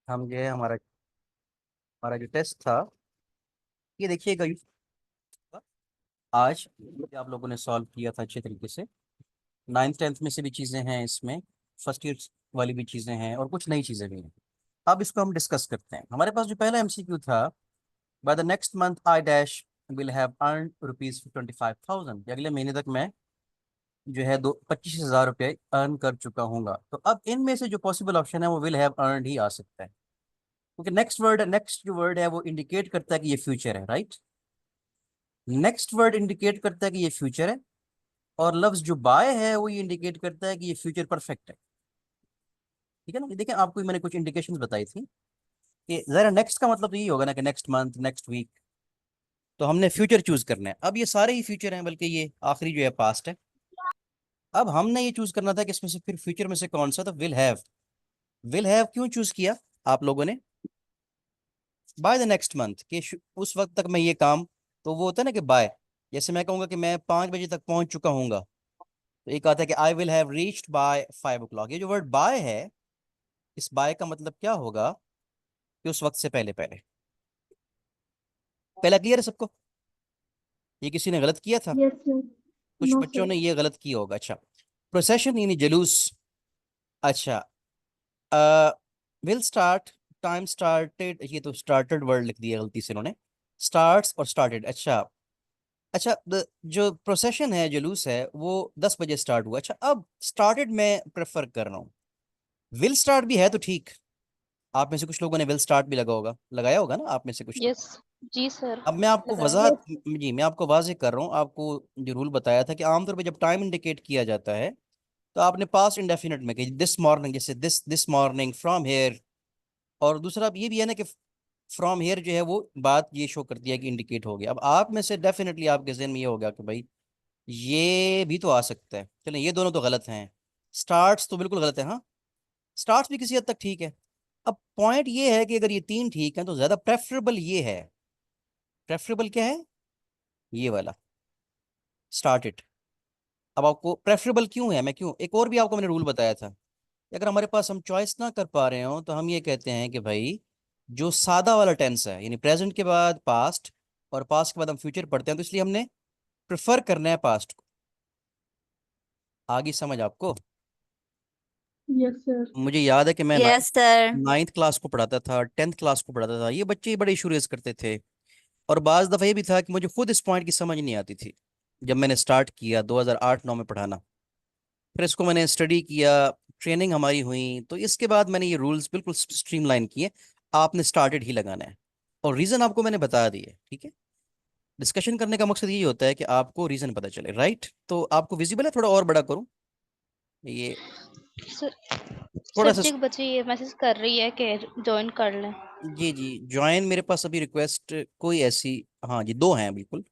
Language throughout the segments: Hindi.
हम जो है हमारा हमारा जो टेस्ट था, ये देखिएगा। आज ये आप लोगों ने सॉल्व किया था अच्छे तरीके से। नाइन्थ टेंथ में से भी चीज़ें हैं इसमें, फर्स्ट ईयर वाली भी चीज़ें हैं और कुछ नई चीज़ें भी हैं। अब इसको हम डिस्कस करते हैं। हमारे पास जो पहला एमसीक्यू था, by the next month I dash will have earn ₹25,000। अगले महीने तक मैं जो है दो 25,000 रुपये अर्न कर चुका हूँगा। तो अब इनमें से जो पॉसिबल ऑप्शन है वो विल हैव अर्न ही आ सकता है, क्योंकि नेक्स्ट जो वर्ड है वो इंडिकेट करता है कि ये फ्यूचर है, राइट। नेक्स्ट वर्ड इंडिकेट करता है कि ये फ्यूचर है, और लफ्ज जो बाय है वो ये इंडिकेट करता है कि ये फ्यूचर परफेक्ट है। ठीक है ना। ये देखें, आपको मैंने कुछ इंडिकेशंस बताई थी कि जरा नेक्स्ट का मतलब तो ये होगा ना कि नेक्स्ट मंथ, नेक्स्ट वीक। तो हमने फ्यूचर चूज करना है। अब ये सारे ही फ्यूचर हैं, बल्कि ये आखिरी जो है पास्ट है। अब हमने ये चूज करना था कि इसमें से फिर फ्यूचर में से कौन सा, तो विल हैव क्यों चूज किया आप लोगों ने? बाय द नेक्स्ट मंथ के उस वक्त तक मैं ये काम, तो वो होता है ना कि बाय, जैसे मैं कहूंगा कि मैं 5 बजे तक पहुंच चुका हूंगा, तो एक आता है कि आई will have reached by 5 o'clock। ये जो वर्ड बाय है, इस बाय का मतलब क्या होगा कि उस वक्त से पहले पहले। पहला क्लियर है सबको? ये किसी ने गलत किया था? Yes sir. कुछ नो बच्चों सर। ने ये गलत किया होगा। अच्छा, प्रोसेशन यानी जुलूस। अच्छा, विल स्टार्ट, टाइम स्टार्टेड, ये तो स्टार्टेड वर्ड लिख दिया गलती से इन्होंने, स्टार्ट्स और स्टार्टेड। अच्छा अच्छा, जो प्रोसेशन है, जुलूस है, वो 10 बजे स्टार्ट हुआ। अच्छा, अब स्टार्टेड मैं प्रेफर कर रहा हूँ। विल स्टार्ट भी है तो ठीक। आप में से कुछ लोगों ने विल स्टार्ट भी लगाया होगा ना, आप में से कुछ ने। यस। जी सर। अब मैं आपको लगाया। वजह, यस। जी मैं आपको वाज़ेह कर रहा हूँ। आपको जो रूल बताया था कि आमतौर पे जब टाइम इंडिकेट किया जाता है, तो आपने पास्ट इंडेफिनिट में कि दिस मॉर्निंग, जैसे this this morning, from here. और दूसरा ये भी है ना कि फ्रॉम हेयर जो है वो बात ये शो करती है कि इंडिकेट हो गया। अब आप में से डेफिनेटली आपके जहन में ये होगा कि भाई ये भी तो आ सकता है। चलें, ये दोनों तो गलत हैं। स्टार्ट्स तो बिल्कुल गलत है, हाँ। स्टार्ट्स भी किसी हद तक ठीक है। अब पॉइंट ये है कि अगर ये तीन ठीक हैं तो ज्यादा प्रेफरेबल ये है। प्रेफरेबल क्या है? ये वाला, स्टार्ट इट। अब आपको प्रेफरेबल क्यों है, मैं क्यों, एक और भी आपको मैंने रूल बताया था कि अगर हमारे पास हम चॉइस ना कर पा रहे हो, तो हम ये कहते हैं कि भाई जो सादा वाला टेंस है, यानी प्रेजेंट के बाद पास्ट और पास्ट के बाद हम फ्यूचर पढ़ते हैं, तो इसलिए हमने प्रेफर करना है पास्ट को। आगे समझ आपको? Yes sir. मुझे याद है कि मैं यस सर। नाइन्थ क्लास को पढ़ाता था, 10th क्लास को पढ़ाता था, ये बच्चे बड़े इशू रेज करते थे। और बाज दफ़ा ये भी था कि मुझे खुद इस पॉइंट की समझ नहीं आती थी जब मैंने स्टार्ट किया 2008-9 में पढ़ाना। फिर इसको मैंने स्टडी किया, ट्रेनिंग हमारी हुई, तो इसके बाद मैंने ये रूल्स बिल्कुल स्ट्रीमलाइन किए। आपने स्टार्टेड ही लगाना है, और रीज़न आपको मैंने बता दी है, ठीक है। डिस्कशन करने का मकसद यही होता है कि आपको रीज़न पता चले, राइट। तो आपको विजिबल है, थोड़ा और बड़ा करूँ ये, सर। थोड़ा सर सा। जी, एक बच्ची ये मैसेज कर रही है कि ज्वाइन कर लें। जी जी, ज्वाइन मेरे पास अभी रिक्वेस्ट कोई ऐसी, हाँ जी, दो हैं बिल्कुल।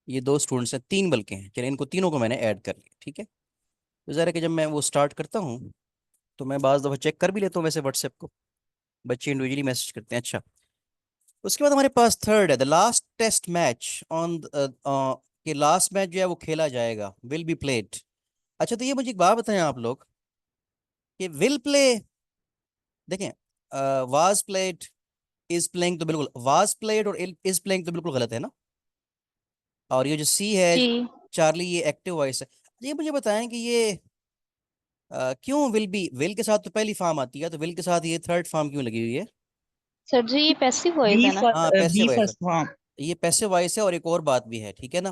ये दो स्टूडेंट्स हैं, तीन बल्कि हैं। चलिए, इनको तीनों को मैंने ऐड कर लिया, ठीक है। तो ज़रा कि जब मैं वो स्टार्ट करता हूँ, तो मैं बाज़ दफ़ा चेक कर भी लेता हूँ वैसे व्हाट्सएप को, बच्चे इंडिविजुअली मैसेज करते हैं। अच्छा, उसके बाद हमारे पास थर्ड है, the last test match on के लास्ट मैच जो है वो खेला जाएगा, विल बी प्लेड। अच्छा, तो ये मुझे एक बात बताएं आप लोग कि विल प्ले, देखें, वाज प्लेड, इज प्लेइंग तो बिल्कुल, वाज प्लेड और इज प्लेइंग तो बिल्कुल गलत है ना। और ये जो सी है, जी। चार्ली, ये एक्टिव वॉइस है। ये मुझे बताएं कि ये क्यों विल बी, विल के साथ तो पहली फॉर्म आती है, तो विल के साथ ये थर्ड फॉर्म क्यों लगी हुई है? सर जी, ये पैसिव बी वॉइस है ना। हाँ, बी पैसिव वॉइस है। First form. ये पैसिव वॉइस है। और एक और बात भी है, ठीक है ना,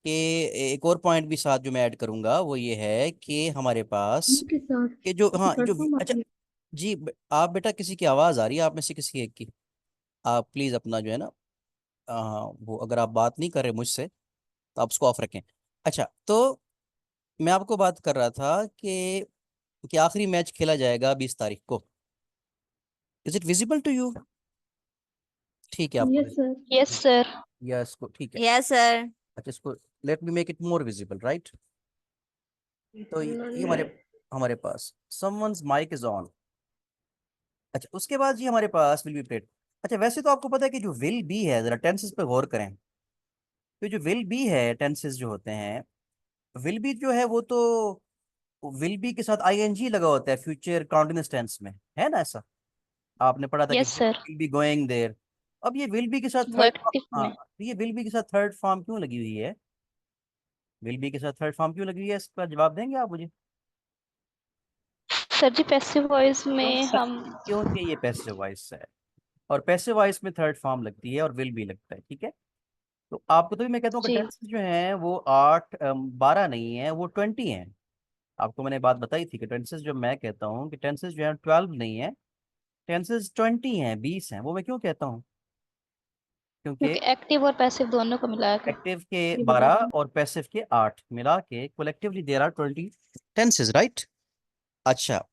कि एक और पॉइंट भी साथ जो मैं ऐड करूंगा वो ये है कि हमारे पास के साथ कि जो, हाँ थर्ड जो, फॉर्म अच्छा, आती है। जी आप बेटा, किसी की आवाज़ आ रही है आप में से किसी एक की। आप प्लीज़ अपना जो है ना, वो अगर आप बात नहीं कर रहे मुझसे, तो आप उसको ऑफ रखें। अच्छा, तो मैं आपको बात कर रहा था कि आखिरी मैच खेला जाएगा 20 तारीख को। Is it visible to you? ठीक है आपको, यस सर। Yes sir. या इसको ठीक है। Yes sir. अच्छा, इसको let me make it more visible, right. तो ये हमारे पास समवंस माइक इज ऑन। अच्छा, उसके बाद जी हमारे पास विल बी प्लेड। अच्छा, वैसे तो आपको पता है कि जो विल बी है, जरा टेंसेस पे गौर करें। तो जो विल बी है, टेंसेस जो होते हैं, विल बी जो है वो तो विल बी के साथ आईएनजी लगा होता है फ्यूचर कॉन्टिन्यूअस टेंस में, है ना ऐसा। आपने पढ़ा था कि yes sir, will be going there. अब ये विल बी के साथ वो थर्ड, एक्टिव हाँ, में। तो ये विल बी के साथ थर्ड फॉर्म क्यों लगी हुई है? विल बी के साथ थर्ड फॉर्म क्यों लगी हुई है, इसका जवाब देंगे आप मुझे? सर जी पैसिव वॉइस में क्योंकि हम। क्योंकि ये पैसिव वॉइस है, और पैसिव वॉइस में थर्ड फॉर्म लगती है और विल भी लगता है, ठीक है। तो आपको तो भी मैं कहता हूँ कि जी। टेंसेस जो हैं वो 12 नहीं है, वो 20 हैं। आपको मैंने बात बताई थी कि टेंसेस जो मैं कहता हूँ कि टेंसेस जो है 12 नहीं है, टेंसेस 20 हैं, 20 हैं। वो मैं क्यों कहता हूँ? क्योंकि क्योंकि एक्टिव और पैसिव दोनों को मिला के। एक्टिव के ये 12 बताइए। और पैसिव के 8 मिला के collectively there are 20 tenses, right. अच्छा,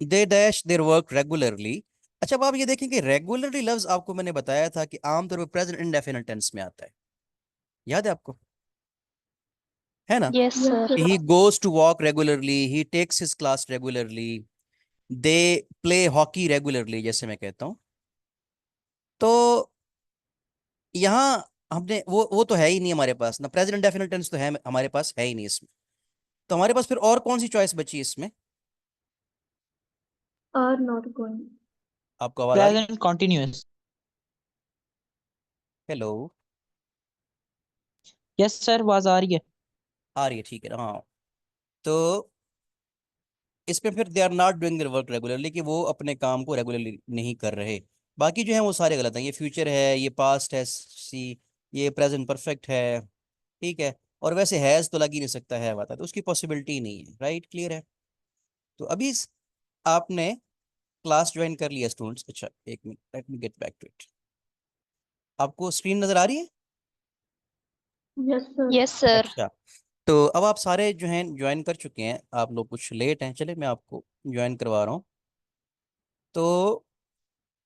they dash their work regularly. अच्छा, अब आप ये देखें कि रेगुलरली लफ्ज आपको मैंने बताया था कि आमतौर पर प्रेजेंट इंडेफिनिट टेंस में आता है, याद है आपको? है ना? Yes yes sir. Sir. He goes to walk regularly, he takes his class regularly, they play hockey regularly, जैसे मैं कहता हूँ। तो यहाँ हमने वो तो है ही नहीं हमारे पास ना, प्रेजेंट इंडेफिनिट टेंस तो है हमारे पास, है ही नहीं इसमें। तो हमारे पास फिर और कौन सी चॉइस बची इसमें? Are not going. आपको आवाज आ रही? Present continuous. Hello? Yes sir, आवाज आ रही है। आ रही है, ठीक है ना? हाँ। तो इसमें फिर they are not doing their work regularly, कि वो अपने काम को रेगुलरली नहीं कर रहे। बाकी जो है वो सारे गलत हैं। ये फ्यूचर है, ये पास्ट है सी, ये प्रेजेंट परफेक्ट है, ठीक है। और वैसे हैज तो लग ही नहीं सकता है, बात है, तो उसकी पॉसिबिलिटी ही नहीं है, राइट, क्लियर है। तो अभी आपने क्लास ज्वाइन कर लिया स्टूडेंट्स। अच्छा, एक मिनट, let me get back to it. आपको स्क्रीन नजर आ रही है? Yes sir. Yes sir. अच्छा, तो अब आप सारे जो हैं ज्वाइन कर चुके हैं, आप लोग कुछ लेट हैं, चले मैं आपको ज्वाइन करवा रहा हूँ। तो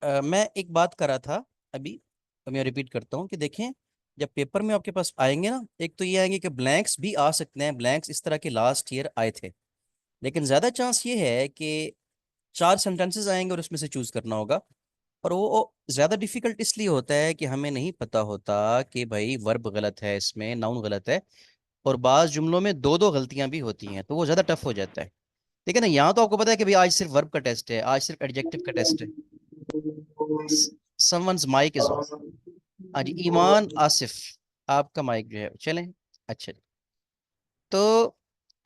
मैं एक बात कर रहा था अभी, तो मैं रिपीट करता हूँ कि देखें, जब पेपर में आपके पास आएंगे ना, एक तो ये आएंगे कि ब्लैंक्स भी आ सकते हैं, ब्लैंक्स इस तरह के लास्ट ईयर आए थे, लेकिन ज़्यादा चांस ये है कि 4 सेंटेंसेस आएंगे और उसमें से चूज करना होगा। और वो ज़्यादा डिफिकल्ट इसलिए होता है कि हमें नहीं पता होता कि भाई वर्ब गलत है, इसमें नाउन गलत है, और बाज़ जुमलों में दो दो गलतियां भी होती हैं, तो वो ज़्यादा टफ हो जाता है। ठीक है ना? यहाँ तो आपको पता है कि भाई आज सिर्फ वर्ब का टेस्ट है, आज सिर्फ एडजेक्टिव का टेस्ट है। Someone's mic is off. आज ईमान आसिफ, आपका माइक जो है चलें। अच्छा जी। तो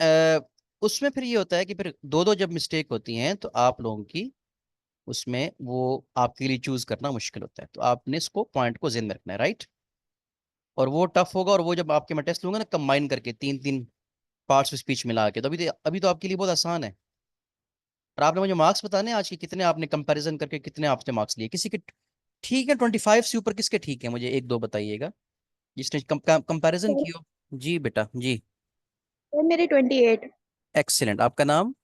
अ, उसमें फिर ये होता है कि फिर दो दो जब मिस्टेक होती हैं तो आप लोगों की उसमें वो आपके लिए चूज करना मुश्किल होता है, तो आपने इसको पॉइंट को ज़हन में रखना है, राइट। और वो टफ होगा, और वो जब आपके मैं टेस्ट लूंगा ना कंबाइन करके तीन तीन पार्ट्स ऑफ स्पीच मिला के, तो अभी तो आपके लिए बहुत आसान है। और आपने मुझे मार्क्स बताने हैं आज के, कितने आपने कंपैरिजन करके कितने आपने मार्क्स लिए किसी के? ठीक है, 25 से ऊपर किसके ठीक है, मुझे एक दो बताइएगा जिसने कंपैरिजन सर, की हो। जी बेटा जी। सर मेरे 28। एक्सीलेंट, आपका नाम?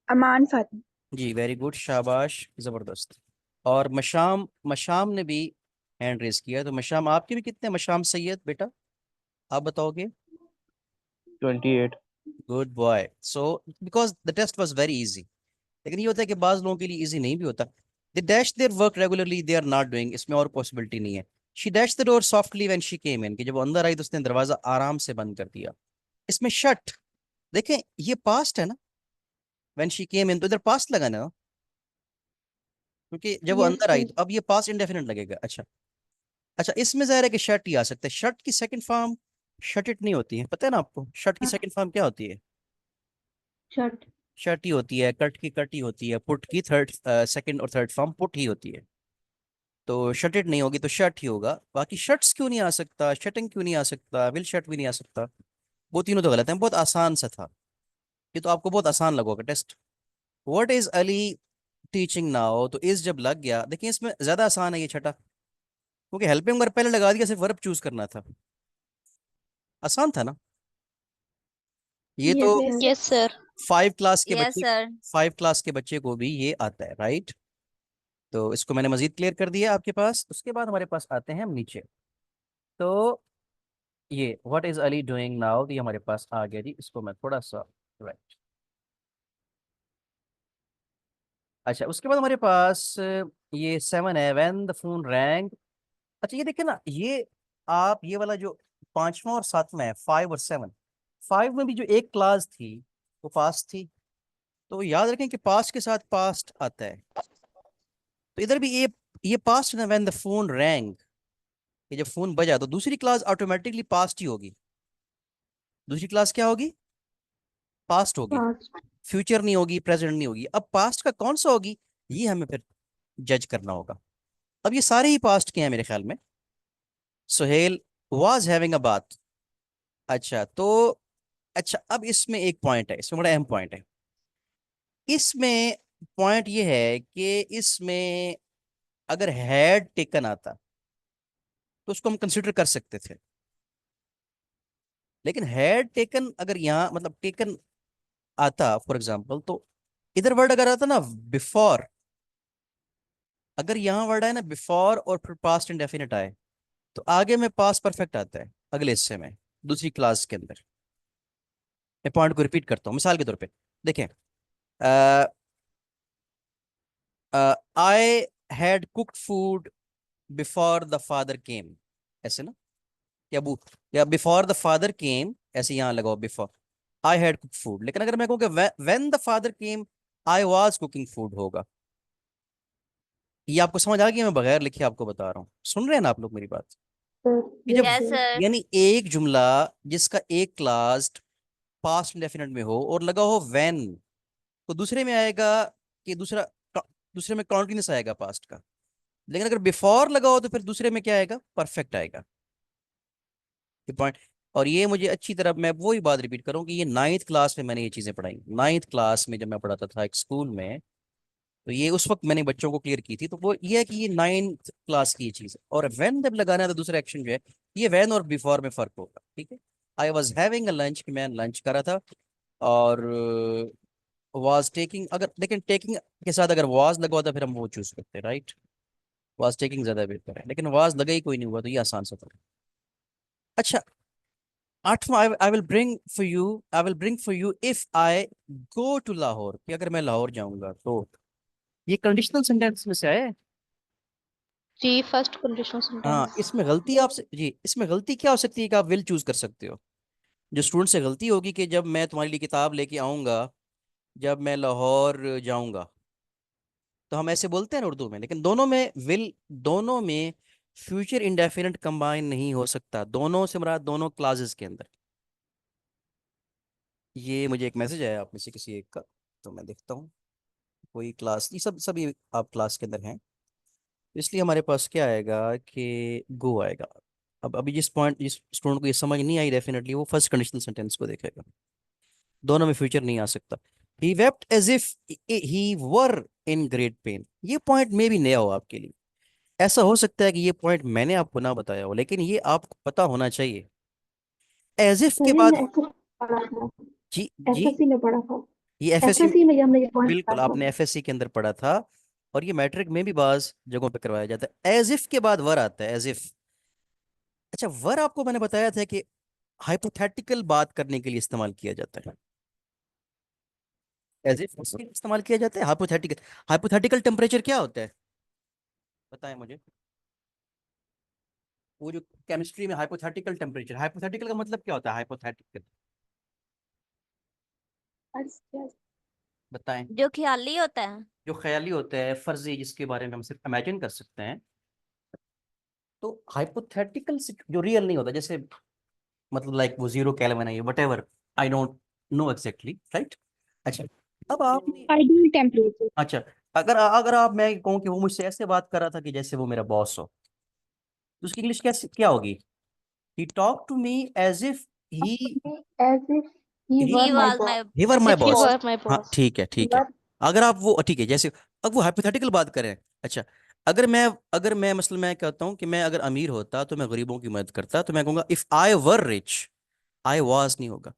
अमान फातिमा। जी, वेरी गुड, शाबाश, ज़बरदस्त। और मशाम, मशाम ने भी हैंड रेस किया, तो मशाम आपके भी कितने, मशाम सैयद बेटा, आप बताओगे? 28। Good boy. So because the test was very easy, लेकिन ये होता है कि बाज लोगों के लिए इजी नहीं भी होता। They dash their work regularly, they are not doing, इसमें और पॉसिबिलिटी नहीं है। She dash the door softly when she came in, कि जब वो अंदर आई तो उसने दरवाजा आराम से बंद कर दिया। इसमें शट, देखें ये पास्ट है ना, व्हेन शी केम इन तो इधर पास्ट लगा ना, क्योंकि जब वो यस अंदर आई सर। तो अब ये पास्ट इंडेफिनिट लगेगा। अच्छा, अच्छा, इसमें जाहिर है कि शट ही आ सकता है। शट की सेकंड फॉर्म शट इट नहीं होती है, पता है ना आपको? शट की सेकंड फॉर्म क्या होती है? शर्ट। शट ही होती है। कट की कट ही होती है। पुट की थर्ड, सेकंड और थर्ड फॉर्म पुट ही होती है। तो शट इट नहीं होगी तो शट ही होगा। बाकी शट्स क्यों नहीं आ सकता, शटिंग क्यों नहीं आ सकता, विल शट भी नहीं आ सकता, वो तीनों तो गलत हैं। बहुत आसान सा था ये, तो आपको बहुत आसान लगोगा test. What is Ali teaching now, तो इस जब लग गया, देखिए इसमें ज्यादा आसान है ये छठा, क्योंकि हेल्पिंग वर्ब पहले लगा दिया, सिर्फ वर्ब चूज करना था। आसान था ना ये तो? Yes sir. Yes sir. 5 class के यस बच्चे, सर। 5 क्लास के बच्चे को भी ये आता है, राइट। तो इसको मैंने मजीद क्लियर कर दिया आपके पास। उसके बाद हमारे पास आते हैं हम नीचे। तो ये what is Ali doing now, ये हमारे पास आ गया जी। इसको मैं थोड़ा सा, राइट। अच्छा, उसके बाद हमारे पास ये 7 है, व्हेन द फोन रैंग। अच्छा, ये देखिए ना, ये आप ये वाला जो पांचवा और सातवां है, 5 और 7, 5 में भी जो एक क्लास थी वो पास थी, तो याद रखें कि पास्ट के साथ पास्ट आता है। तो इधर भी ये पास्ट है ना, व्हेन द फोन रैंग, ये जब फोन बजा तो दूसरी क्लास ऑटोमेटिकली पास्ट ही होगी। दूसरी क्लास क्या होगी? पास्ट होगी। Past. फ्यूचर नहीं होगी, प्रेजेंट नहीं होगी। अब पास्ट का कौन सा होगी, ये हमें फिर जज करना होगा। अब ये सारे ही पास्ट के हैं मेरे ख्याल में। सुहेल वाज हैविंग अ बात। अच्छा तो, अच्छा अब इसमें एक पॉइंट है, इसमें बड़ा अहम पॉइंट है। इसमें पॉइंट ये है कि इसमें अगर हैड टेकन आता तो उसको हम कंसिडर कर सकते थे। लेकिन हैड टेकन अगर यहाँ मतलब टेकन आता फॉर एग्जाम्पल, तो इधर वर्ड अगर आता ना बिफोर, अगर यहाँ वर्ड आए ना बिफोर और फिर पास्ट इंडेफिनिट आए, तो आगे में पास्ट परफेक्ट आता है अगले हिस्से में, दूसरी क्लास के अंदर। मैं पॉइंट को रिपीट करता हूँ मिसाल के तौर पे। देखें, I had cooked food before the father came, ऐसे ना, या बिफोर द फादर केम, ऐसे यहाँ लगाओ before I had cook food. लेकिन अगर मैं कहूँ कि when the father came I was cooking food होगा। ये आपको समझ आ गया? मैं बगैर लिखे आपको बता रहा हूँ, सुन रहे हैं ना आप लोग मेरी बात? Sir. कि Yes, जब यस sir. सर। यानी एक जुमला जिसका एक क्लास पास्ट इंडेफिनिट में हो और लगा हो व्हेन, तो दूसरे में आएगा कि दूसरे में कॉन्टिन्यूस आएगा पास्ट का। लेकिन अगर बिफोर लगा हो तो फिर दूसरे में क्या आएगा? परफेक्ट आएगा। ये पॉइंट। और ये मुझे अच्छी तरह, मैं वही बात रिपीट करूँ कि ये नाइन्थ क्लास में मैंने ये चीज़ें पढ़ाई। नाइन्थ क्लास में जब मैं पढ़ाता था एक स्कूल में, तो ये उस वक्त मैंने बच्चों को क्लियर की थी। तो वो ये है कि ये नाइन्थ क्लास की ये चीज़ है। और व्हेन जब लगाना है तो दूसरा एक्शन जो है, ये व्हेन और बिफोर में फ़र्क होगा। ठीक है। I was having a lunch, कि मैं लंच कर रहा था। और वाज टेकिंग, अगर लेकिन टेकिंग के साथ अगर वाज लगा होता फिर हम वो चूज करते, राइट। वाज टेकिंग ज़्यादा बेहतर है, लेकिन वाज लगा ही कोई नहीं हुआ, तो ये आसान सा था। अच्छा, आठवां, I will bring for you, I will bring for you if I go to Lahore, कि अगर मैं लाहौर जाऊंगा तो। ये कंडीशनल सेंटेंस में से आया है। जी, फर्स्ट कंडीशनल हाँ, सेंटेंस। इसमें गलती आपसे जी, इसमें गलती क्या हो सकती है कि आप विल चूज कर सकते हो। जो स्टूडेंट से गलती होगी कि जब मैं तुम्हारे लिए किताब लेके आऊंगा, जब मैं लाहौर जाऊंगा, तो हम ऐसे बोलते हैं ना उर्दू में। लेकिन दोनों में विल, दोनों में फ्यूचर इंडेफिनिट कंबाइन नहीं हो सकता। दोनों से मुराद दोनों क्लासेस के अंदर। ये मुझे एक मैसेज आया आप में से किसी एक का, तो मैं देखता हूँ। कोई क्लास, ये सब सभी आप क्लास के अंदर हैं, इसलिए हमारे पास क्या आएगा कि गो आएगा। अब अभी जिस स्टूडेंट को ये समझ नहीं आई, डेफिनेटली वो फर्स्ट कंडीशनल सेंटेंस को देखेगा। दोनों में फ्यूचर नहीं आ सकता। He wept as if he were in great pain, ये पॉइंट में भी नया हो आपके लिए। ऐसा हो सकता है कि ये पॉइंट मैंने आपको ना बताया हो, लेकिन ये आपको पता होना चाहिए। एज इफ के सर ये बाद, मैं ऐसा पढ़ा था, जी जी, एसएससी में पढ़ा था। ये एफएससी, एसएससी में जब हमने ये पॉइंट बिल्कुल पढ़ा था। आपने एफएससी के अंदर पढ़ा था। और ये मैट्रिक में भी बाज जगहों पे करवाया जाता है। एज इफ के बाद वर आता है, एज इफ। अच्छा, वर आपको मैंने बताया था कि हाइपोथेटिकल बात करने के लिए इस्तेमाल किया जाता है। एज इफ इसके लिए इस्तेमाल किया जाता है, हाइपोथेटिकल। हाइपोथेटिकल टेम्परेचर क्या होता है, बताएं मुझे। वो जो केमिस्ट्री में हाइपोथेटिकल टेम्परेचर, हाइपोथेटिकल का मतलब क्या होता है? हाइपोथेटिकल बताएं। जो ख्याली होता है। जो ख्याली होता है, फर्जी, जिसके बारे में हम सिर्फ इमेजिन कर सकते हैं। तो हाइपोथेटिकल जो रियल नहीं होता, जैसे मतलब लाइक वो जीरो केल्विन है, ये what ever, I don't know exactly, right. अच्छा, अब आपने, आइडियल टेम्परेचर। अच्छा, अगर अगर आप, मैं कहूँ कि वो मुझसे ऐसे बात कर रहा था कि जैसे वो मेरा बॉस हो, तो उसकी इंग्लिश कैसे क्या होगी? He talk to me as if he as if he he were he my was boss. My he were as my if he boss. Were my हाँ बॉस। ठीक है, ठीक है। वर। अगर आप वो ठीक है, जैसे अब वो हाइपोथेटिकल बात करें। अच्छा, अगर मैं मतलब मैं कहता हूँ कि मैं अगर अमीर होता तो मैं गरीबों की मदद करता, तो मैं कहूंगा if I were rich, I was नहीं होगा।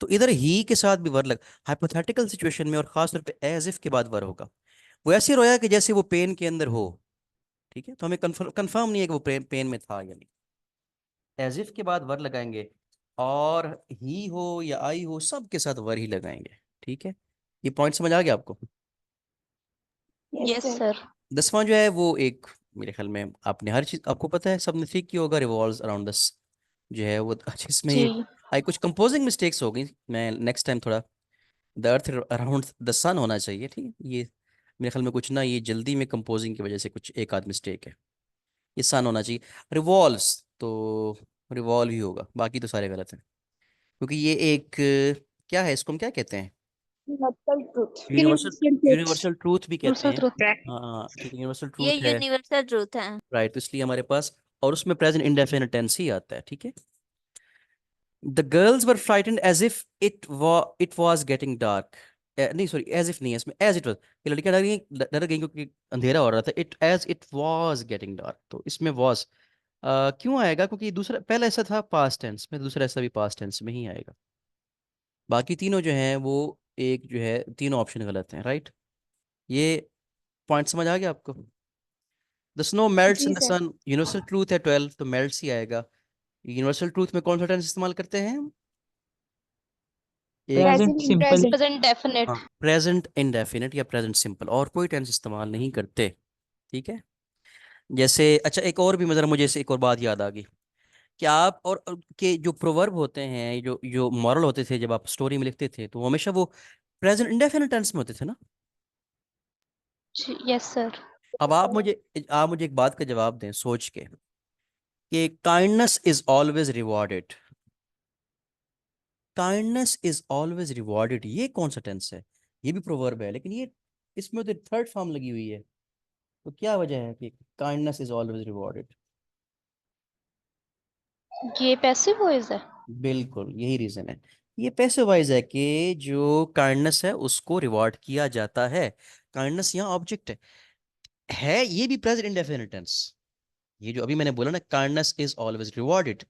तो इधर ही के साथ भी वर लग, हाइपोथेटिकल सिचुएशन में, और खास तौर पे एज इफ के बाद वर होगा। वो ऐसे रोया कि जैसे वो पेन के अंदर हो। ठीक है, तो हमें कंफर्म नहीं है कि वो पेन में था या नहीं। एज इफ के बाद वर लगाएंगे, और ही हो या आई हो, सब के साथ वर ही लगाएंगे। ठीक है, ये पॉइंट समझ आ गया आपको? Yes yes sir. सर। 10वां जो है वो एक, मेरे ख्याल में आपने हर चीज आपको पता है, सबने ठीक किया होगा, रिवॉल्व्स अराउंड दस जो है वो। अच्छा, इसमें जी। ये आई कुछ कंपोजिंग मिस्टेक्स हो गई, मैं नेक्स्ट टाइम थोड़ा द अर्थ अराउंड द सन होना चाहिए, ठीक है। ये मेरे ख्याल में कुछ ना, ये जल्दी में कंपोजिंग की वजह से कुछ एक आध मिस्टेक है। ये सन होना चाहिए। रिवॉल्व्स, तो रिवॉल्व ही होगा, बाकी तो सारे गलत हैं, क्योंकि ये एक क्या है, इसको हम क्या कहते हैं? Universal truth. Universal, universal truth भी कहते दूसरा हैं। ट्रूथ है। हाँ ठीक है, यूनिवर्सल ये ट्रूथ है। यूनिवर्सल ट्रूथ है। राइट, तो इसलिए हमारे पास, और उसमें प्रेजेंट इंडेफिनिट टेंस ही आता है, ठीक है। The girls were frightened as if it was getting dark. नहीं सॉरी, एज इफ नहीं है इसमें, एज इट वाज। ये लड़कियां डर गई क्योंकि अंधेरा हो रहा था। It as it was getting dark, तो इसमें वाज क्यों आएगा? क्योंकि दूसरा, पहला ऐसा था पास्ट टेंस में, दूसरा ऐसा भी पास्ट टेंस में ही आएगा। बाकी तीनों जो हैं वो, एक जो है, तीनों ऑप्शन गलत हैं, राइट। ये पॉइंट समझ आ गया आपको? द स्नो मेल्ट्स इन जी the sir. Sun, universal truth है 12, तो मेल्ट्स ही आएगा। यूनिवर्सल ट्रूथ में कौन सा टेंस इस्तेमाल करते हैं हम? एक, present Present simple. present. Present definite. हाँ, प्रेजेंट इंडेफिनिट या प्रेजेंट सिंपल, और कोई टेंस इस्तेमाल नहीं करते, ठीक है। जैसे अच्छा, एक और भी मज़ा, मुझे से एक और बात याद आ गई कि आप और के जो प्रोवर्ब होते हैं, जो जो मॉरल होते थे, जब आप स्टोरी में लिखते थे, तो वो हमेशा वो प्रेजेंट इंडेफिनिट टेंस में होते थे ना। Yes sir. अब आप मुझे एक बात का जवाब दें सोच के, कि kindness is always rewarded. Kindness is always rewarded, ये कौन सा टेंस है? ये भी प्रोवर्ब है, लेकिन ये, इसमें तो थर्ड फॉर्म लगी हुई है। तो क्या वजह है कि काइंडनेस इज ऑलवेज रिवॉर्डेड? ये पैसिव वॉइस है। बिल्कुल यही रीजन है। ये पैसिव वॉइस है कि जो काइंडनेस है उसको रिवॉर्ड किया जाता है। काइंडनेस यहाँ ऑब्जेक्ट है ये भी प्रेजेंट इंडेफिनिट टेंस। ये जो अभी मैंने बोला ना, काइंडनेस इज ऑलवेज रिवॉर्डेड,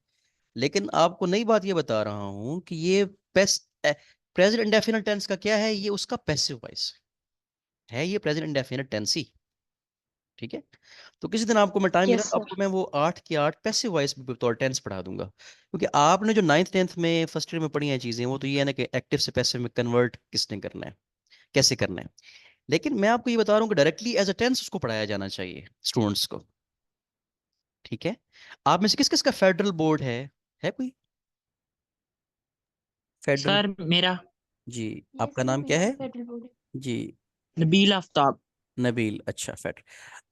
लेकिन आपको नई बात ये बता रहा हूं कि ये प्रेजेंट इंडेफिनिट टेंस का क्या है, ये उसका पैसिव वॉइस है, ये प्रेजेंट इंडेफिनिट टेंस ही, ठीक है। तो किसी दिन आपको मैं टाइम मिला यस तो सर। आपको मैं वो 8 की 8 पैसिव वॉइस बतौर टेंस पढ़ा दूंगा, क्योंकि आपने जो 9th 10th में फर्स्ट ईयर में पढ़ी हैं चीजें, वो तो ये है ना कि एक्टिव से पैसिव में कन्वर्ट किसने करना है, कैसे करना है। लेकिन मैं आपको ये बता रहा हूँ कि डायरेक्टली एज अ टेंस उसको पढ़ाया जाना चाहिए स्टूडेंट्स को, ठीक है। आप में से किस किस का फेडरल बोर्ड है कोई फेडरल? सर मेरा जी, Yes आपका sir, नाम क्या मेरा है? भी फेडरल बोर्ड है। जी, नबील आफ्ताब। नबील, अच्छा फेडरल,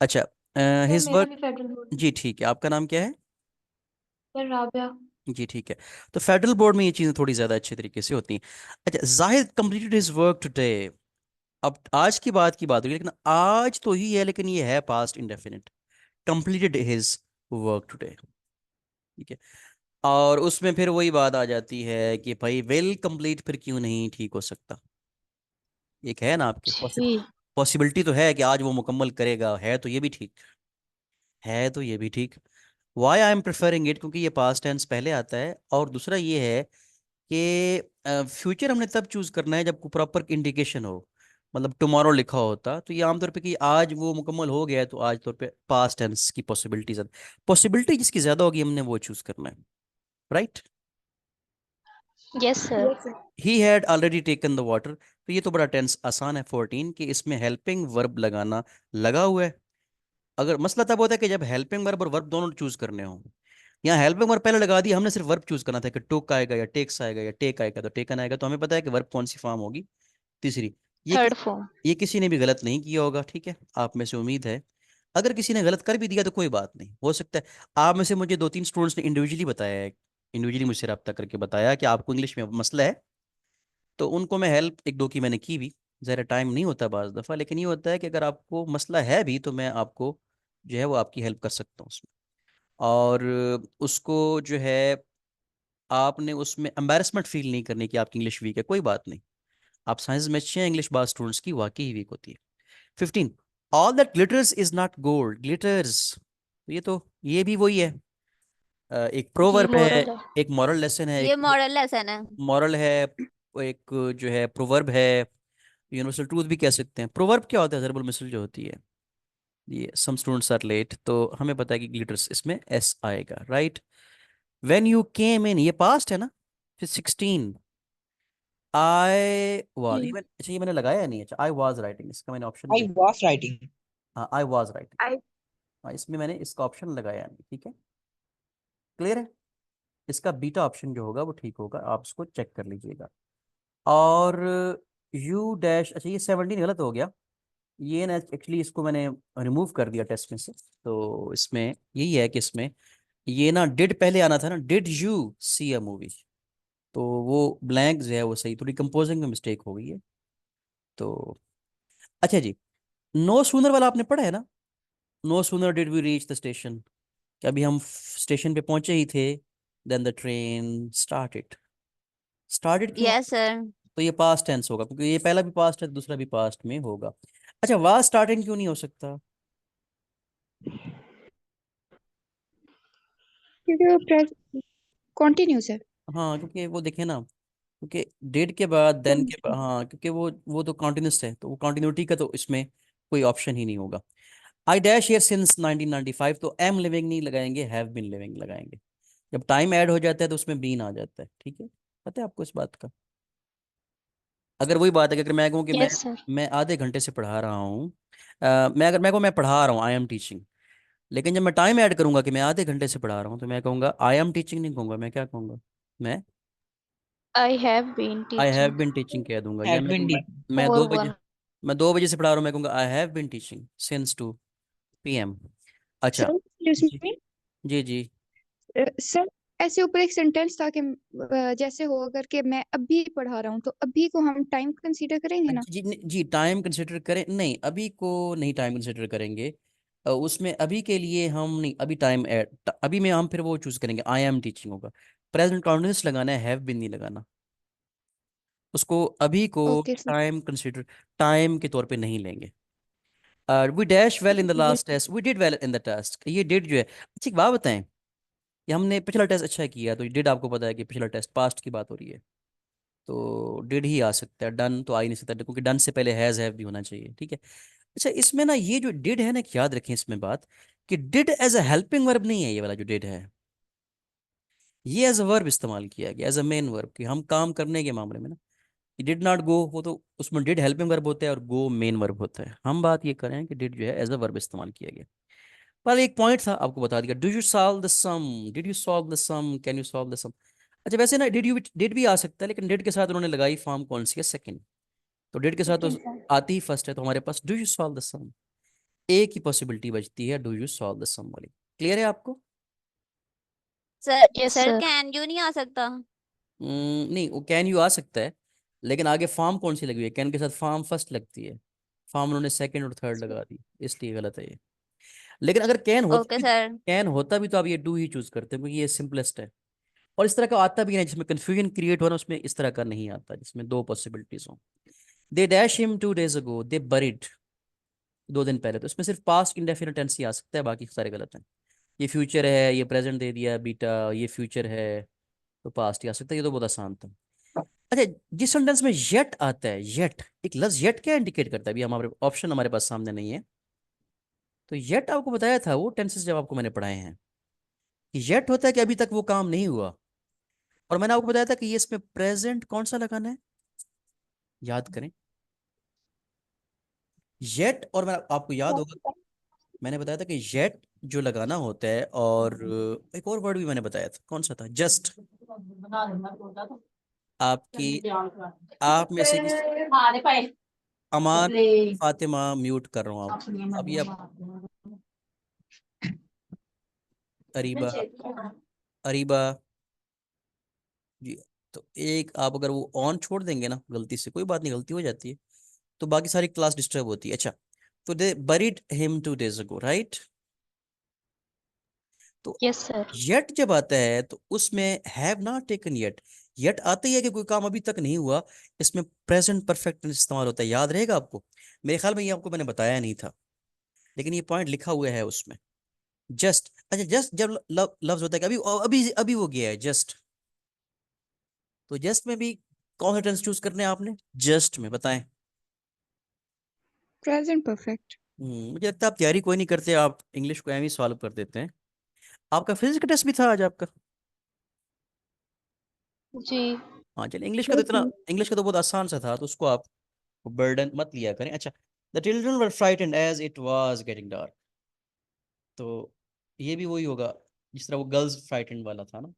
अच्छा। सर हिज मेरा वर्क, भी फेडरल बोर्ड है। जी ठीक है, आपका नाम क्या है? सर राबिया। जी ठीक है। तो फेडरल बोर्ड में ये चीज़ें थोड़ी ज़्यादा अच्छे तरीके से होती हैं। अच्छा, Zahid completed his work today. अब आज की बात हुई, लेकिन आज तो ही है, लेकिन ये है past indefinite. Completed his work today, ठीक है। और उसमें फिर वही बात आ जाती है कि भाई विल कंप्लीट फिर क्यों नहीं ठीक हो सकता? एक है ना आपके जी। पॉसिबिलिटी तो है कि आज वो मुकम्मल करेगा, है तो ये भी ठीक, है तो ये भी ठीक। Why I am preferring it, क्योंकि ये पास्ट टेंस पहले आता है, और दूसरा ये है कि फ्यूचर हमने तब चूज करना है जब प्रॉपर इंडिकेशन हो। मतलब टुमारो लिखा होता तो ये आमतौर पे कि आज वो मुकम्मल हो गया है, तो आज तौर पे पास्ट टेंस की पॉसिबिलिटी ज्यादा, पॉसिबिलिटी जिसकी ज्यादा होगी हमने वो चूज करना है, right. Yes sir. Yes sir. He had already taken the water, तो ये तो बड़ा टेंस आसान है 14, कि इसमें हेल्पिंग वर्ब लगाना लगा हुआ है। अगर मसला तब होता है कि जब हेल्पिंग वर्ब और वर्ब दोनों चूज करने हो। यहाँ हेल्पिंग वर्ब पहले लगा दी, हमने सिर्फ वर्ब चूज करना था कि टुक आएगा या टेक्स आएगा या टेक आएगा, तो टेकन आएगा, तो हमें पता है कि वर्ब कौन सी फॉर्म होगी, तीसरी। ये थर्ड कि, फॉर्म। ये किसी ने भी गलत नहीं किया होगा, ठीक है, आप में से उम्मीद है। अगर किसी ने गलत कर भी दिया तो कोई बात नहीं, हो सकता है आप में से मुझे 2-3 स्टूडेंट्स ने इंडिविजुअली बताया है, इंडिविजुअली मुझसे रब्ता करके बताया कि आपको इंग्लिश में मसला है, तो उनको मैं हेल्प एक दो की मैंने की भी। ज़रा टाइम नहीं होता बाज़ दफ़ा, लेकिन ये होता है कि अगर आपको मसला है भी तो मैं आपको जो है वो आपकी हेल्प कर सकता हूँ उसमें। और उसको जो है, आपने उसमें एम्बैरेसमेंट फील नहीं करनी कि आपकी इंग्लिश वीक है, कोई बात नहीं। आप साइंस में अच्छे हैं, इंग्लिश बाज स्टूडेंट्स की वाकई ही वीक होती है। 15, all that glitters is not gold, glitters, ये भी वही है। एक ये प्रोवर्ब है, मॉरल है। एक मॉरल लेसन है, ये एक मॉरल लेसन है। मॉरल है, एक जो है प्रोवर्ब है, यूनिवर्सल ट्रूथ भी कह सकते हैं। प्रोवर्ब क्या होता है? जरबुल मिसल जो होती है, ये सम स्टूडेंट्स आर लेट, तो हमें पता है कि ग्लिटर्स इसमें एस आएगा, राइट। व्हेन यू केम इन, ये पास्ट है ना। फिर 16, आई वाज, जी। अच्छा ये मैंने लगाया नहीं, अच्छा आई वाज राइटिंग, इसका मैंने ऑप्शन आई दिया। Was writing. हाँ आई वाज राइटिंग, I हाँ इसमें मैंने इसका ऑप्शन लगाया नहीं, ठीक है, क्लियर है। इसका बीटा ऑप्शन जो होगा वो ठीक होगा, आप उसको चेक कर लीजिएगा। और यू डैश, अच्छा ये 17 गलत हो गया। ये ना एक्चुअली इसको मैंने रिमूव कर दिया टेस्ट में से। तो इसमें यही है कि इसमें ये ना डिड पहले आना था ना, did you see a movie. तो वो ब्लैंक जो है वो सही, थोड़ी कंपोजिंग में मिस्टेक हो गई है। तो अच्छा जी, नो सूनर वाला आपने पढ़ा है ना? No sooner did we reach the station, कि अभी हम स्टेशन पे पहुंचे ही थे, then the train started. Started क्यों? Yes sir. तो ये पास्ट टेंस होगा, क्योंकि ये पहला भी पास्ट है, दूसरा भी पास्ट में होगा। अच्छा, वाज स्टार्टिंग क्यों नहीं हो सकता? क्योंकि वो कॉन्टिन्यूस है। हाँ, क्योंकि वो देखे ना, क्योंकि डेट के बाद देन के बाद, हाँ क्योंकि वो तो कॉन्टिन्यूस है, तो वो कॉन्टिन्यूटी का तो इसमें कोई ऑप्शन ही नहीं होगा। आई डैश हियर सिंस 1995, तो एम लिविंग नहीं लगाएंगे, हैव बीन लिविंग लगाएंगे। जब टाइम ऐड हो जाता है तो उसमें बीन आ जाता है, ठीक है? पता है आपको इस बात का? अगर वही बात है कि अगर मैं कहूँ कि यस सर। मैं आधे घंटे से पढ़ा रहा हूँ, मैं अगर मैं को मैं पढ़ा रहा हूँ, आई एम टीचिंग, लेकिन जब मैं टाइम ऐड करूंगा कि मैं आधे घंटे से पढ़ा रहा हूँ, तो मैं कहूँगा आई एम टीचिंग नहीं कहूँगा, मैं क्या कहूँगा? मैं I have been I have teaching. Been teaching कह दूंगा। या हैड बीन डी। मैं और 2 बजे, वन। मैं 2 बजे से पढ़ा रहा हूँ, मैं कहूँगा I have been teaching since 2 PM। अच्छा। सर जी एक्सक्यूज जी जी। मी सर, ऐसे ऊपर एक सेंटेंस था कि जैसे हो अगर कि मैं अभी पढ़ा रहा हूँ तो अभी को हम टाइम कंसीडर करेंगे ना। जी जी, टाइम कंसिडर करें नहीं, अभी को नहीं टाइम कंसिडर करेंगे। उसमें अभी के लिए हम नहीं, अभी टाइम अभी में हम फिर वो चूज करेंगे, आई एम टीचिंग होगा। प्रेजेंट कॉन्टिन्यूस लगाना है, हैव बिन नहीं लगाना। उसको अभी को okay sir. Time consider, time के तौर पे नहीं लेंगे। We dash well in the last test, we did well in the test, ये डिड जो है। अच्छा एक बात बताएं, ये हमने पिछला टेस्ट अच्छा किया, तो डिड आपको पता है कि पिछला टेस्ट पास्ट की बात हो रही है, तो डिड ही आ सकता है, डन तो आ ही नहीं सकता, क्योंकि डन से पहले हैज हैव भी होना चाहिए, ठीक है? अच्छा, इसमें ना ये जो डिड है ना, एक याद रखें इसमें बात, कि did as a helping verb नहीं है, ये वाला जो डिड है, ये एज अ वर्ब इस्तेमाल किया गया, एज अ मेन वर्ब, कि हम काम करने के मामले में ना, कि डिड नॉट गो, वो तो उसमें डिड हेल्पिंग वर्ब होता है और गो मेन वर्ब होता है। हम बात ये करें कि डिड जो है एज अ वर्ब इस्तेमाल किया गया। पर एक पॉइंट था, आपको बता दिया, do you solve the sum, did you solve the sum, can you solve the sum. अच्छा वैसे ना डिड भी आ सकता है, लेकिन डिड के साथ उन्होंने लगाई फॉर्म कौन सी है? सेकंड। तो डिड के साथ तो सेकंड सर। आती ही फर्स्ट है, तो हमारे पास डू यू सॉल्व द सम, एक ही पॉसिबिलिटी बचती है, डू यू सॉल्व द सम वाली। क्लियर है आपको? Sir yes sir sir. Can you नहीं आ सकता? नहीं, वो कैन यू आ सकता है, लेकिन आगे फॉर्म कौन सी लगी हुई है? कैन के साथ फॉर्म फर्स्ट लगती है, फॉर्म उन्होंने सेकंड और थर्ड लगा दी, इसलिए गलत है ये। लेकिन अगर ओके सर। कैन होता भी तो आप ये डू ही चूज करते हैं, क्योंकि ये सिंपलेस्ट है। और इस तरह का आता भी नहीं जिसमें कंफ्यूजन क्रिएट हो ना, उसमें इस तरह का नहीं आता जिसमें दो पॉसिबिलिटीज हो। They dash him 2 days ago, they buried 2 दिन पहले, तो इसमें सिर्फ पास्ट इंडेफिनिट टेंस ही आ सकता है, बाकी सारे गलत हैं। ये फ्यूचर है, ये प्रेजेंट दे दिया बीटा, ये फ्यूचर है, तो पास्ट ही आ सकता है, ये तो बहुत आसान था। अच्छा, जिस सेंटेंस में येट आता है, येट, एक लफ्ज येट क्या इंडिकेट करता है? अभी हमारे ऑप्शन हमारे पास सामने नहीं है, तो येट आपको बताया था वो टेंसेस जब आपको मैंने पढ़ाए हैं, कि येट होता है कि अभी तक वो काम नहीं हुआ। और मैंने आपको बताया था कि ये इसमें प्रेजेंट कौन सा लगाना है, याद करें। येट, और मैं आपको याद होगा मैंने बताया था कि येट जो लगाना होता है, और एक और वर्ड भी मैंने बताया था, कौन सा था? जस्ट। आपकी, आप में से किसी, अमान, फातिमा, म्यूट कर रहा हूँ आप अभी, अब अरीबा, अरीबा जी। तो एक आप अगर वो ऑन छोड़ देंगे ना गलती से, कोई बात नहीं, गलती हो जाती है, तो बाकी सारी क्लास डिस्टर्ब होती है। अच्छा, तो they buried him 2 days ago, right? तो यस सर। येट जब आता है तो उसमें have not taken yet, yet आता ही है कि कोई काम अभी तक नहीं हुआ, इसमें प्रेजेंट परफेक्ट इस्तेमाल होता है, याद रहेगा आपको? मेरे ख्याल में ये आपको मैंने बताया नहीं था, लेकिन ये पॉइंट लिखा हुआ है उसमें। जस्ट, अच्छा जस्ट जब लफ्ज होता है कि अभी अभी अभी वो गया है जस्ट, तो जस्ट में भी कौन सा टेंस चूज करने हैं आपने? जस्ट में बताएं। Present perfect. मुझे लगता है आप तैयारी कोई नहीं करते, आप इंग्लिश को एम ही सॉल्व कर देते हैं। आपका फिजिक्स का टेस्ट भी था आज आपका? जी। हाँ चलिए, इंग्लिश का तो बहुत आसान सा था, तो उसको आप बर्डन मत लिया करें। अच्छा, the children were frightened as it was getting dark, तो ये भी वही होगा जिस तरह वो गर्ल्स फ्राइटेंड वाला था ना,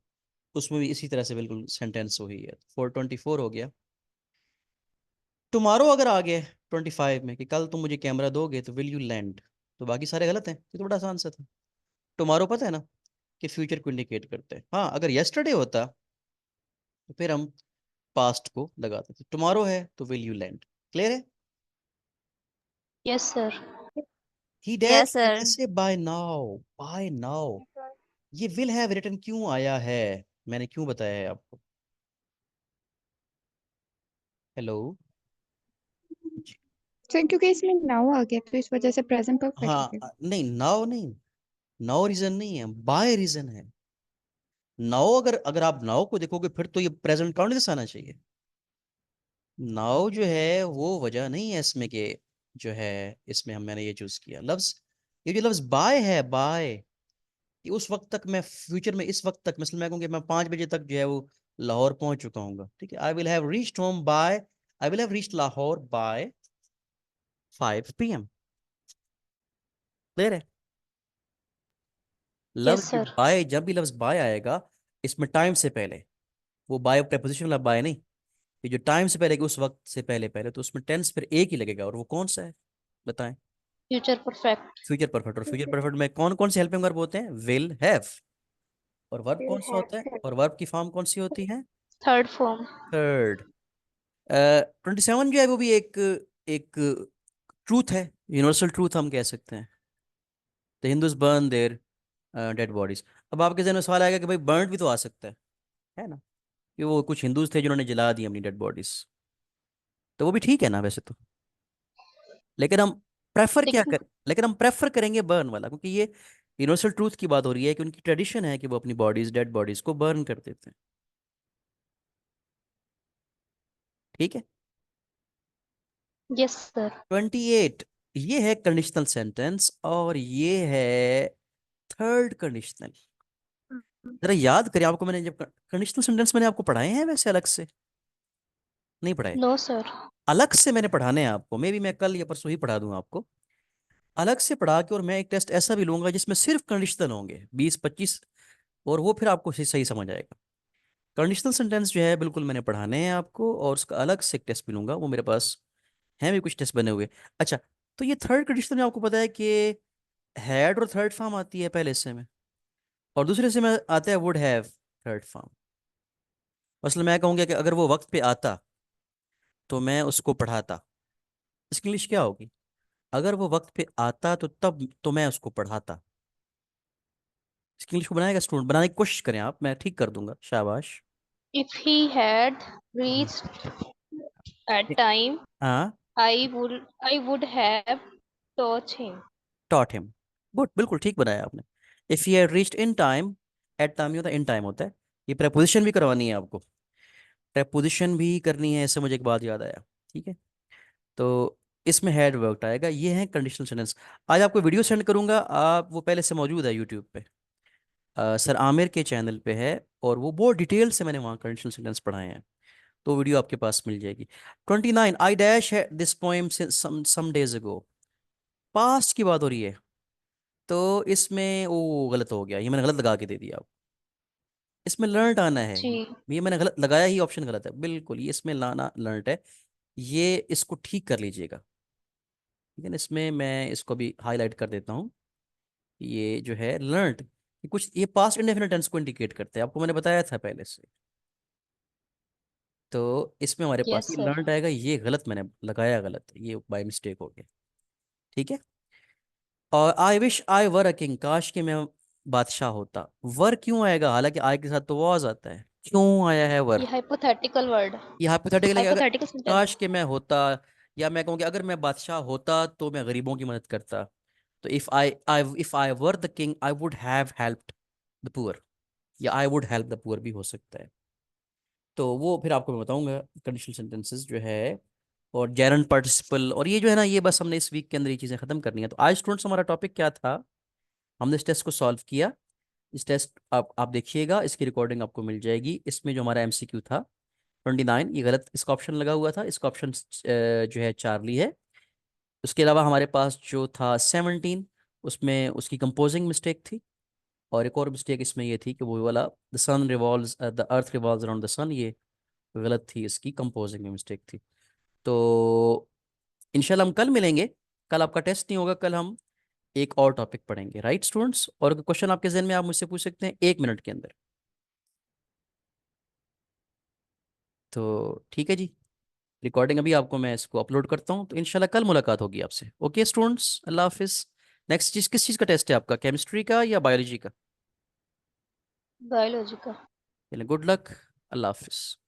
उसमें भी इसी तरह से बिल्कुल सेंटेंस वही है। 424 हो गया। टुमारो अगर आ गया 25 में कि कल तुम मुझे कैमरा दोगे तो विल यू लैंड, तो बाकी सारे गलत हैं। ये तो बड़ा आसान सा था। टुमारो पता है ना कि फ्यूचर को इंडिकेट करते हैं। हाँ, अगर यस्टरडे होता तो फिर हम पास्ट को लगाते थे। टुमारो है तो विल यू लैंड। क्लियर है? Yes, sir. ही Yes, डैश sir. ऐसे बाय नाउ, बाय नाउ। ये विल हैव रिटन क्यों आया है, मैंने क्यों बताया है आपको? हेलो। सर क्योंकि इसमें नाउ आ गया तो इस वजह से प्रेजेंट परफेक्ट हो हाँ गया। नहीं, नाउ नहीं, नाउ रीजन नहीं है, बाय रीजन है। नाउ अगर अगर आप नाउ को देखोगे फिर तो ये प्रेजेंट कॉन्टिन्यूस आना चाहिए। नाउ जो है वो वजह नहीं है इसमें के, जो है इसमें हम मैंने ये चूज किया लफ्ज। ये जो लफ्ज बाय है, बाय, कि उस वक्त तक मैं फ्यूचर में, इस वक्त तक मतलब मैं कहूँगी मैं 5 बजे तक जो है वो लाहौर पहुंच चुका हूँ। ठीक है, I will have reached home by, I will have reached Lahore by 5 PM। Clear है? Yes, लफ्ज sir. बाय, जब भी लफ्ज बाय आएगा इसमें टाइम से पहले, वो बाय प्रेपोजिशन वाला बाय नहीं, ये जो टाइम से पहले कि उस वक्त से पहले पहले, तो उसमें टेंस फिर एक ही लगेगा, और वो कौन सा है बताएं? Future perfect. Future perfect. और फ्यूचर परफेक्ट में कौन कौन से हेल्पिंग वर्ब होते हैं? Will have. और वर्ब कौन सा होता है? और वर्ब की फॉर्म कौन सी होती है? Third form. थर्ड। 27 जो है वो भी एक एक ट्रूथ है, यूनिवर्सल ट्रूथ हम कह सकते हैं। The Hindus burn their dead bodies. अब आपके जहन में सवाल आएगा कि भाई बर्न भी तो आ सकता है ना, कि वो कुछ हिंदूज थे जिन्होंने जला दी अपनी डेड बॉडीज, तो वो भी ठीक है ना वैसे तो। लेकिन हम प्रेफर क्या लेकिन कर लेकिन हम प्रेफर करेंगे बर्न वाला, क्योंकि ये यूनिवर्सल ट्रूथ की बात हो रही है कि उनकी ट्रेडिशन है कि वो अपनी बॉडीज, डेड बॉडीज को बर्न कर देते हैं। ठीक है। yes, sir. 28, ये है कंडीशनल सेंटेंस और ये है थर्ड कंडीशनल। जरा याद करिए, आपको मैंने जब कंडीशनल सेंटेंस मैंने आपको पढ़ाए हैं वैसे अलग से नहीं पढ़ाए? No, sir. अलग से मैंने पढ़ाने हैं आपको, मे बी मैं कल या परसों ही पढ़ा दूंगा आपको, अलग से पढ़ा के। और मैं एक टेस्ट ऐसा भी लूंगा जिसमें सिर्फ कंडीशनल होंगे 20-25, और वो फिर आपको सही सही समझ आएगा। कंडीशनल सेंटेंस जो है बिल्कुल मैंने पढ़ाने हैं आपको, और उसका अलग से एक टेस्ट भी लूंगा, वो मेरे पास हैं भी कुछ टेस्ट बने हुए। अच्छा, तो ये थर्ड कंडीशनल में आपको पता है कि हैड और थर्ड फॉर्म आती है पहले से में, और दूसरे से में आता है वुड हैव थर्ड फॉर्म। मसलन मैं कहूँगा कि अगर वो वक्त पे आता तो मैं उसको पढ़ाता, इसकी इंग्लिश क्या होगी? अगर वो वक्त पे आता तो तब तो मैं उसको पढ़ाता। इसकी इंग्लिश को बनाएगा स्टूडेंट, बनाने की कोशिश करें आप, मैं ठीक कर दूंगा, शाबाश। If he had हम्म। reached at time, हाँ, I would have taught him. Taught him. Good, बिल्कुल ठीक बनाया आपने। If he had reached in time, at time होता है, इन टाइम होता है। ये प्रपोजिशन भी करवानी है आपको, प्रपोजिशन भी करनी है, इससे मुझे एक बात याद आया। ठीक है, तो इसमें हैड वर्कड आएगा। ये है कंडीशनल सेंटेंस। आज आपको वीडियो सेंड करूंगा, आप वो पहले से मौजूद है यूट्यूब पे, सर आमिर के चैनल पे है, और वो बहुत डिटेल से मैंने वहाँ कंडीशनल सेंटेंस पढ़ाए हैं, तो वीडियो आपके पास मिल जाएगी। 29, आई डैश है this poem some days ago. Past की बात हो रही है, तो इसमें वो गलत हो गया, ये मैंने गलत लगा के दे दिया। इसमें लर्नड आना है, जी. ये मैंने गलत लगाया, ही ऑप्शन गलत है बिल्कुल, ये इसमें लाना लर्नड है। ये इसको ठीक कर लीजिएगा। ठीक है ना, इसमें मैं इसको भी हाईलाइट कर देता हूँ। ये जो है लर्नड, ये कुछ ये पास्ट इंडेफिनिट टेंस को इंडिकेट करते हैं, आपको मैंने बताया था पहले से। तो इसमें हमारे पास Yes, ये sir. लर्नड आएगा, ये गलत मैंने लगाया, गलत, ये बाय मिस्टेक हो गया। ठीक है। और I wish I were a king, काश कि मैं बादशाह होता। वर क्यों आएगा, हालांकि आई के साथ तो वॉज आता है, क्यों आया है वर? ये hypothetical word. ये हाइपोथेटिकल है कि अगर Hypothetical sentence. काश कि मैं होता, या मैं कहूँ कि अगर मैं बादशाह होता तो मैं गरीबों की मदद करता। तो if I were the king I would have helped the poor, या I would help the poor भी हो सकता है। तो वो फिर आपको मैं बताऊंगा कंडीशनल सेंटेंसेस जो है, और जेरंड पार्टिसिपल, और ये जो है ना, ये बस हमने इस वीक के अंदर ये चीज़ें खत्म करनी है। तो आज स्टूडेंट्स हमारा टॉपिक क्या था, हमने इस टेस्ट को सॉल्व किया। इस टेस्ट आप देखिएगा, इसकी रिकॉर्डिंग आपको मिल जाएगी। इसमें जो हमारा एमसीक्यू था 29, ये गलत इसका ऑप्शन लगा हुआ था, इसका ऑप्शन जो है चार्ली है। उसके अलावा हमारे पास जो था 17, उसमें उसकी कंपोजिंग मिस्टेक थी। और एक और मिस्टेक इसमें ये थी कि वो वाला the earth revolves around the sun, ये गलत थी, इसकी कंपोजिंग में मिस्टेक थी। तो इंशाल्लाह हम कल मिलेंगे। कल आपका टेस्ट नहीं होगा, कल हम एक और टॉपिक पढ़ेंगे, राइट स्टूडेंट्स? और क्वेश्चन आपके जहन में आप मुझसे पूछ सकते हैं 1 मिनट के अंदर। तो ठीक है जी, रिकॉर्डिंग अभी आपको मैं इसको अपलोड करता हूँ, तो इंशाल्लाह कल मुलाकात होगी आपसे। ओके स्टूडेंट्स, अल्लाह हाफिज़। नेक्स्ट चीज़ किस चीज़ का टेस्ट है आपका, केमिस्ट्री का या बायोलॉजी का? बायोलॉजी का। चलिए, गुड लक, अल्लाह हाफिज़।